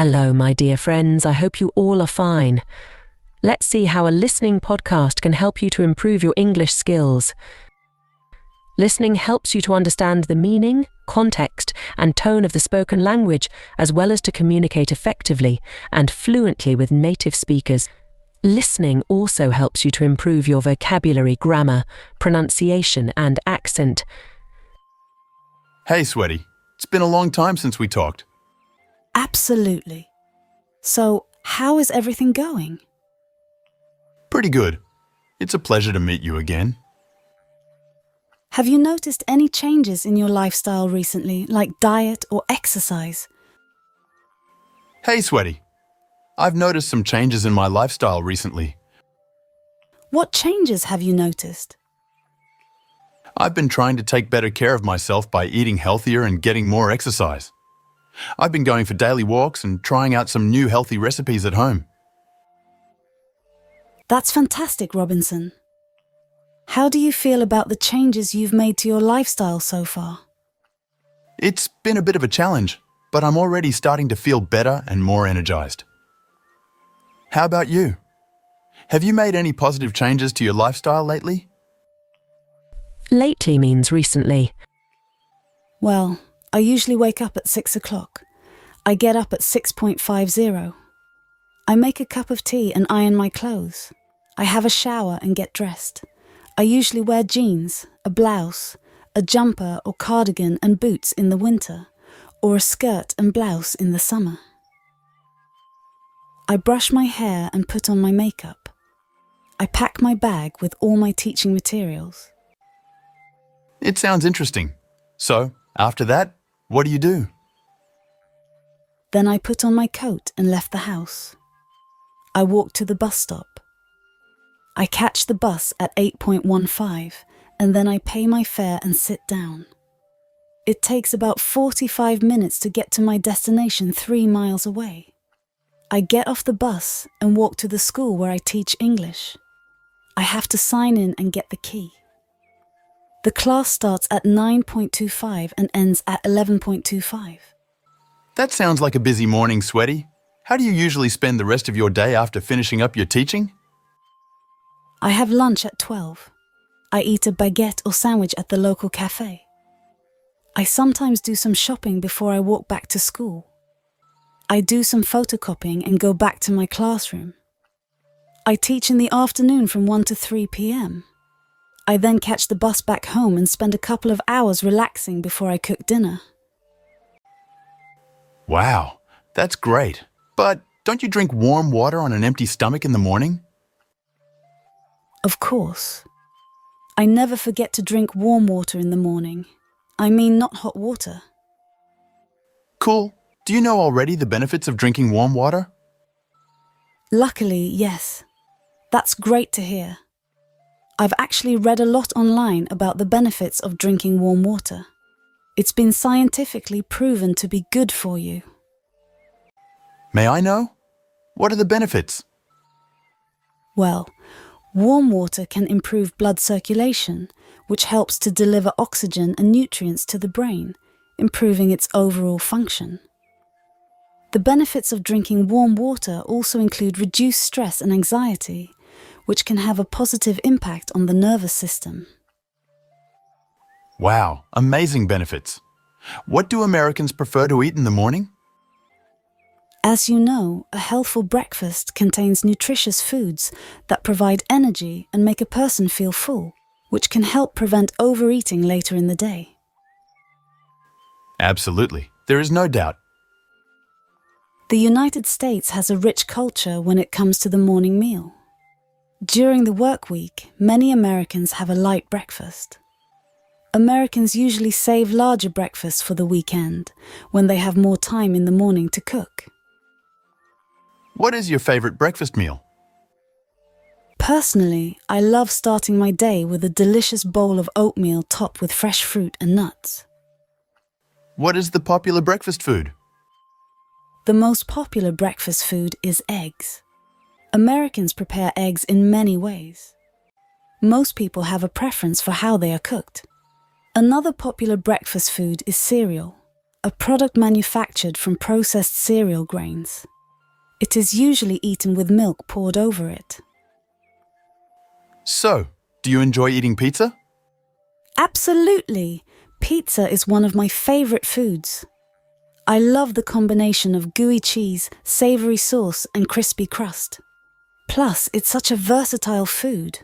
Hello, my dear friends. I hope you all are fine. Let's see how a listening podcast can help you to improve your English skills. Listening helps you to understand the meaning, context, and tone of the spoken language, as well as to communicate effectively and fluently with native speakers. Listening also helps you to improve your vocabulary, grammar, pronunciation, and accent. Hey, Sweaty. It's been a long time since we talked. Absolutely. So, how is everything going? Pretty good. It's a pleasure to meet you again. Have you noticed any changes in your lifestyle recently, like diet or exercise? Hey, Sweaty. I've noticed some changes in my lifestyle recently. What changes have you noticed? I've been trying to take better care of myself by eating healthier and getting more exercise. I've been going for daily walks and trying out some new healthy recipes at home. That's fantastic, Robinson. How do you feel about the changes you've made to your lifestyle so far? It's been a bit of a challenge, but I'm already starting to feel better and more energized. How about you? Have you made any positive changes to your lifestyle lately? Lately means recently. Well, I usually wake up at 6 o'clock. I get up at 6:50. I make a cup of tea and iron my clothes. I have a shower and get dressed. I usually wear jeans, a blouse, a jumper or cardigan and boots in the winter, or a skirt and blouse in the summer. I brush my hair and put on my makeup. I pack my bag with all my teaching materials. It sounds interesting. So, after that, what do you do? Then I put on my coat and left the house. I walk to the bus stop. I catch the bus at 8:15 and then I pay my fare and sit down. It takes about 45 minutes to get to my destination 3 miles away. I get off the bus and walk to the school where I teach English. I have to sign in and get the key. The class starts at 9:25 and ends at 11:25. That sounds like a busy morning, Sweaty. How do you usually spend the rest of your day after finishing up your teaching? I have lunch at 12. I eat a baguette or sandwich at the local cafe. I sometimes do some shopping before I walk back to school. I do some photocopying and go back to my classroom. I teach in the afternoon from 1 to 3 p.m. I then catch the bus back home and spend a couple of hours relaxing before I cook dinner. Wow, that's great. But don't you drink warm water on an empty stomach in the morning? Of course. I never forget to drink warm water in the morning. I mean, not hot water. Cool. Do you know already the benefits of drinking warm water? Luckily, yes. That's great to hear. I've actually read a lot online about the benefits of drinking warm water. It's been scientifically proven to be good for you. May I know? What are the benefits? Well, warm water can improve blood circulation, which helps to deliver oxygen and nutrients to the brain, improving its overall function. The benefits of drinking warm water also include reduced stress and anxiety, which can have a positive impact on the nervous system. Wow, amazing benefits. What do Americans prefer to eat in the morning? As you know, a healthful breakfast contains nutritious foods that provide energy and make a person feel full, which can help prevent overeating later in the day. Absolutely, there is no doubt. The United States has a rich culture when it comes to the morning meal. During the work week, many Americans have a light breakfast. Americans usually save larger breakfasts for the weekend, when they have more time in the morning to cook. What is your favorite breakfast meal? Personally, I love starting my day with a delicious bowl of oatmeal topped with fresh fruit and nuts. What is the popular breakfast food? The most popular breakfast food is eggs. Americans prepare eggs in many ways. Most people have a preference for how they are cooked. Another popular breakfast food is cereal. a product manufactured from processed cereal grains. It is usually eaten with milk poured over it. So, do you enjoy eating pizza? Absolutely! Pizza is one of my favorite foods. I love the combination of gooey cheese, savory sauce, and crispy crust. Plus, it's such a versatile food.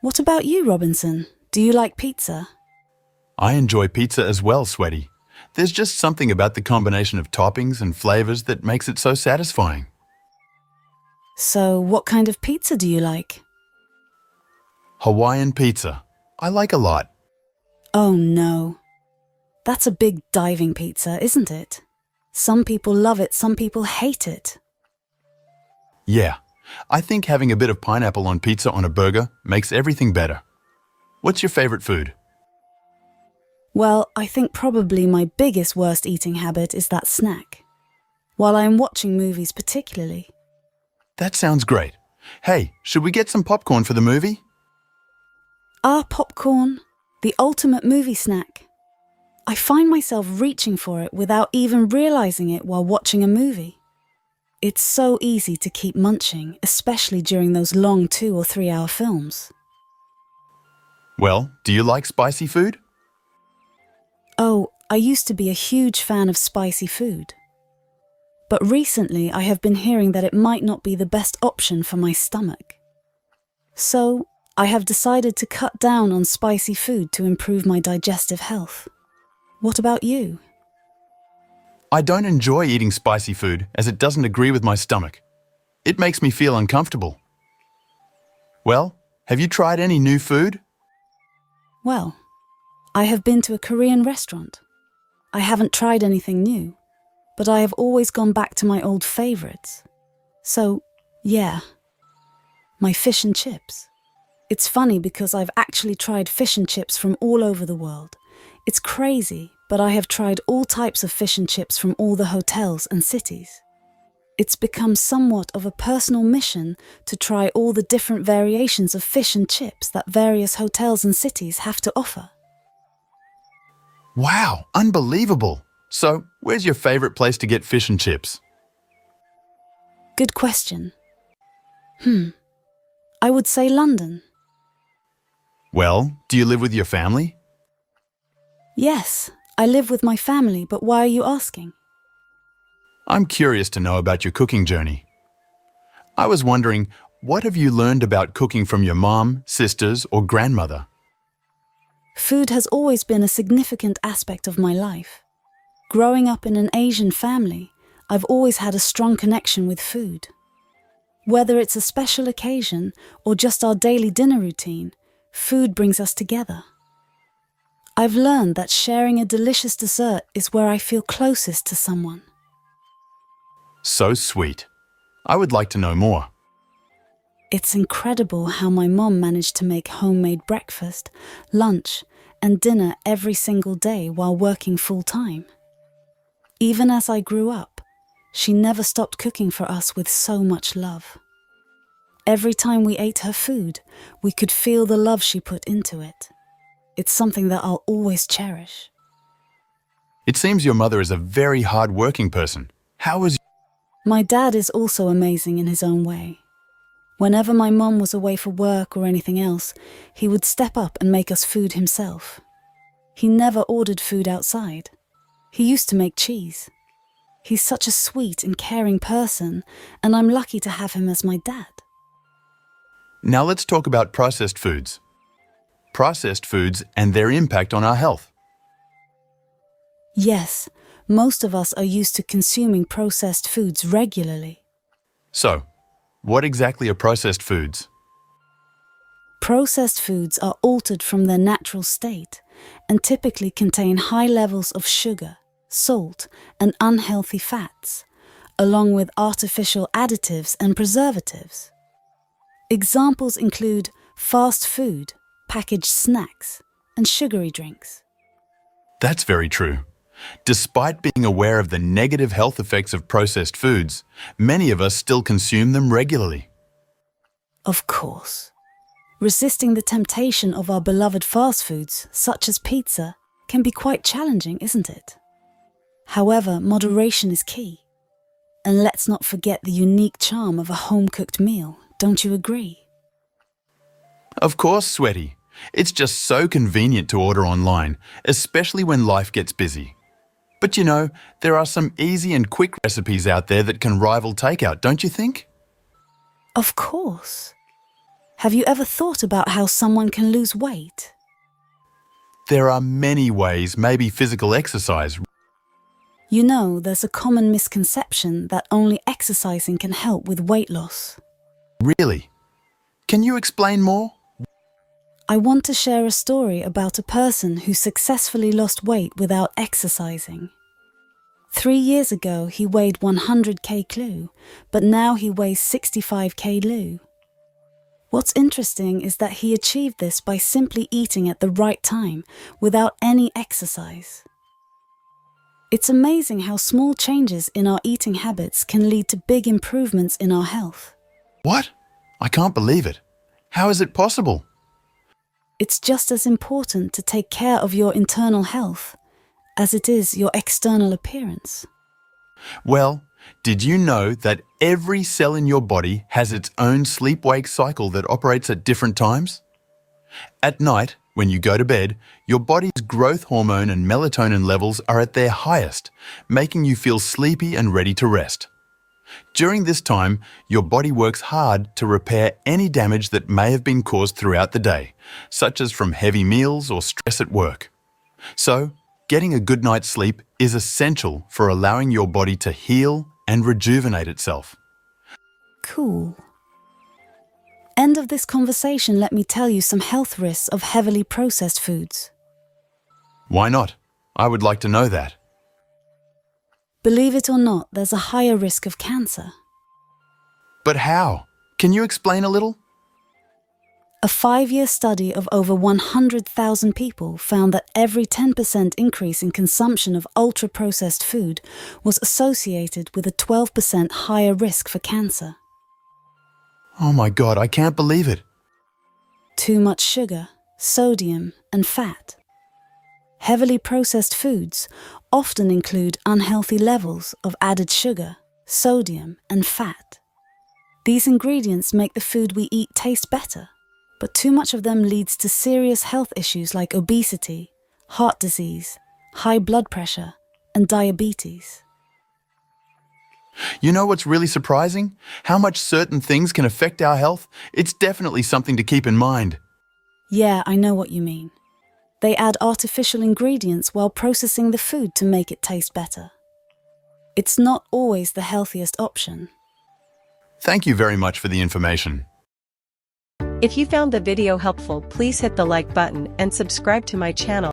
What about you, Robinson? Do you like pizza? I enjoy pizza as well, Sweaty. There's just something about the combination of toppings and flavors that makes it so satisfying. So, what kind of pizza do you like? Hawaiian pizza. I like a lot. Oh no. That's a big diving pizza, isn't it? Some people love it, some people hate it. Yeah, I think having a bit of pineapple on pizza on a burger makes everything better. What's your favorite food? Well, I think probably my biggest worst eating habit is that snack. While I am watching movies particularly. That sounds great. Hey, should we get some popcorn for the movie? Popcorn, the ultimate movie snack. I find myself reaching for it without even realizing it while watching a movie. It's so easy to keep munching, especially during those long 2 or 3 hour films. Well, do you like spicy food? Oh, I used to be a huge fan of spicy food. But recently I have been hearing that it might not be the best option for my stomach. So, I have decided to cut down on spicy food to improve my digestive health. What about you? I don't enjoy eating spicy food as it doesn't agree with my stomach. It makes me feel uncomfortable. Well, have you tried any new food? Well, I have been to a Korean restaurant. I haven't tried anything new, but I have always gone back to my old favorites. So, yeah, my fish and chips. It's funny because I've actually tried fish and chips from all over the world. It's crazy, but I have tried all types of fish and chips from all the hotels and cities. It's become somewhat of a personal mission to try all the different variations of fish and chips that various hotels and cities have to offer. Wow, unbelievable! So, where's your favorite place to get fish and chips? Good question. I would say London. Well, do you live with your family? Yes, I live with my family, but why are you asking? I'm curious to know about your cooking journey. I was wondering, what have you learned about cooking from your mom, sisters, or grandmother? Food has always been a significant aspect of my life. Growing up in an Asian family, I've always had a strong connection with food. Whether it's a special occasion or just our daily dinner routine, food brings us together. I've learned that sharing a delicious dessert is where I feel closest to someone. So sweet. I would like to know more. It's incredible how my mom managed to make homemade breakfast, lunch, and dinner every single day while working full-time. Even as I grew up, she never stopped cooking for us with so much love. Every time we ate her food, we could feel the love she put into it. It's something that I'll always cherish. It seems your mother is a very hard-working person. How was... My dad is also amazing in his own way. Whenever my mom was away for work or anything else, he would step up and make us food himself. He never ordered food outside. He used to make cheese. He's such a sweet and caring person, and I'm lucky to have him as my dad. Now let's talk about processed foods. Processed foods and their impact on our health. Yes, most of us are used to consuming processed foods regularly. So, what exactly are processed foods? Processed foods are altered from their natural state and typically contain high levels of sugar, salt, and unhealthy fats, along with artificial additives and preservatives. Examples include fast food, packaged snacks, and sugary drinks. That's very true. Despite being aware of the negative health effects of processed foods, many of us still consume them regularly. Of course. Resisting the temptation of our beloved fast foods, such as pizza, can be quite challenging, isn't it? However, moderation is key. And let's not forget the unique charm of a home-cooked meal, don't you agree? Of course, Sweaty. It's just so convenient to order online, especially when life gets busy. But you know, there are some easy and quick recipes out there that can rival takeout, don't you think? Of course. Have you ever thought about how someone can lose weight? There are many ways, maybe physical exercise. You know, there's a common misconception that only exercising can help with weight loss. Really? Can you explain more? I want to share a story about a person who successfully lost weight without exercising. 3 years ago, he weighed 100 kg, but now he weighs 65 kg. What's interesting is that he achieved this by simply eating at the right time, without any exercise. It's amazing how small changes in our eating habits can lead to big improvements in our health. What? I can't believe it. How is it possible? It's just as important to take care of your internal health as it is your external appearance. Well, did you know that every cell in your body has its own sleep-wake cycle that operates at different times? At night, when you go to bed, your body's growth hormone and melatonin levels are at their highest, making you feel sleepy and ready to rest. During this time, your body works hard to repair any damage that may have been caused throughout the day, such as from heavy meals or stress at work. So, getting a good night's sleep is essential for allowing your body to heal and rejuvenate itself. Cool. End of this conversation, let me tell you some health risks of heavily processed foods. Why not? I would like to know that. Believe it or not, there's a higher risk of cancer. But how? Can you explain a little? A 5-year study of over 100,000 people found that every 10% increase in consumption of ultra-processed food was associated with a 12% higher risk for cancer. Oh my God, I can't believe it. Too much sugar, sodium, and fat. Heavily processed foods often include unhealthy levels of added sugar, sodium, and fat. These ingredients make the food we eat taste better, but too much of them leads to serious health issues like obesity, heart disease, high blood pressure, and diabetes. You know what's really surprising? How much certain things can affect our health? It's definitely something to keep in mind. Yeah, I know what you mean. They add artificial ingredients while processing the food to make it taste better. It's not always the healthiest option. Thank you very much for the information. If you found the video helpful, please hit the like button and subscribe to my channel.